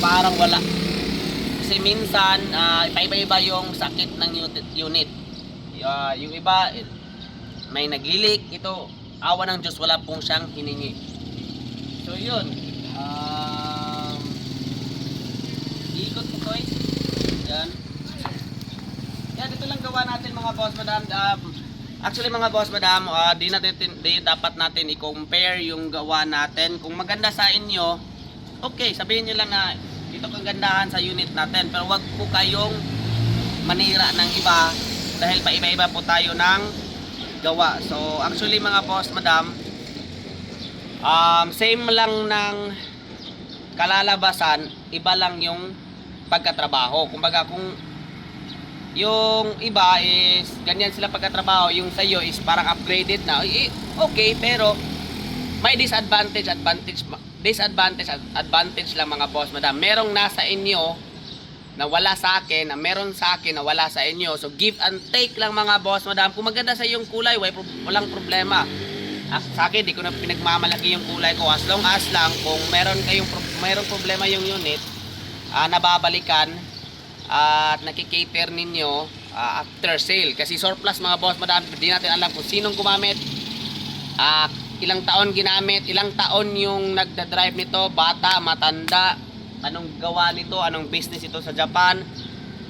parang wala. Kasi minsan, iba-iba yung sakit ng unit. Yung iba, may naglilik. Ito, awa ng Diyos, wala pong siyang hiningi. So yun, ikot ko to yan. Yan, dito lang gawa natin mga boss madam. Actually mga boss madam, di dapat natin i-compare yung gawa natin. Kung maganda sa inyo, okay, sabihin nyo lang na ito kagandahan sa unit natin. Pero wag po kayong manira ng iba dahil pa iba-iba po tayo ng gawa. So actually mga boss madam, same lang ng kalalabasan, iba lang yung pagkatrabaho. Kumbaga kung yung iba is ganyan sila pagkatrabaho, yung sa iyo is parang upgraded na, okay, pero may disadvantage lang mga boss madam. Merong nasa inyo na wala sa akin, na meron sa akin na wala sa inyo. So give and take lang mga boss madam. Kung maganda sa yung kulay, walang problema. Sa akin, di ko na pinagmamalaki yung kulay ko. As long as lang kung merong problema yung unit, nababalikan at nakikater ninyo after sale. Kasi surplus mga boss madam, hindi natin alam kung sinong gumamit, ilang taon ginamit, ilang taon yung nagda-drive nito, bata, matanda, anong gawa nito, anong business ito sa Japan,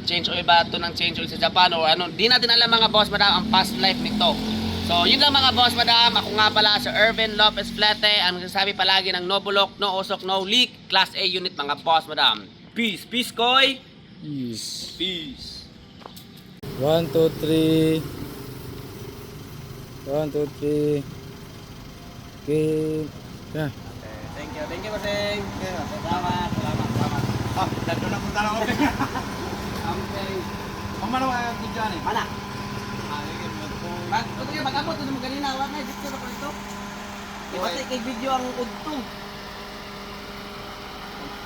change oil ba ito ng change oil sa Japan or ano, di natin alam mga boss madam ang past life nito. So yun lang mga boss madam. Ako nga pala sa Ervin Lopez Flete, ang nagsasabi palagi ng no bulok, no usok, no leak, Class A unit mga boss madam. Peace, peace koy. Yes. Peace. 1, 2, 3. 1, 2, 3. Okay. Yeah. Thank you Baseng. Salamat. Dito na punta lang ako. Okay. Pamana ka video ni. Mana? Mag-abot ito mo ganina. Wala na, dito na ko ito. Ipatay kay video ang udto.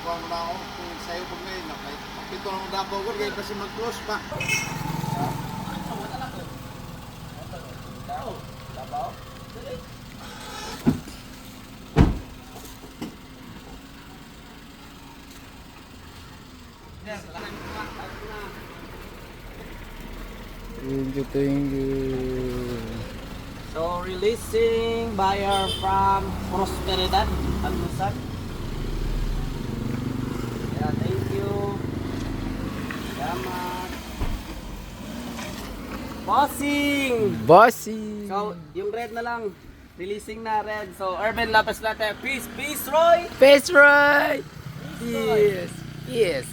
Kuha mo na ako kung sa'yo pag may nakapito lang dabaw ko kaya kasi mag-close pa. Thank you. So releasing buyer from Prosperidad, Alusan. Yeah, thank you. Salamat. Bossing! So, yung red na lang. Releasing na red. So, Ervin Lopez Flete. Peace, Roy! Face right. Yes. Yes.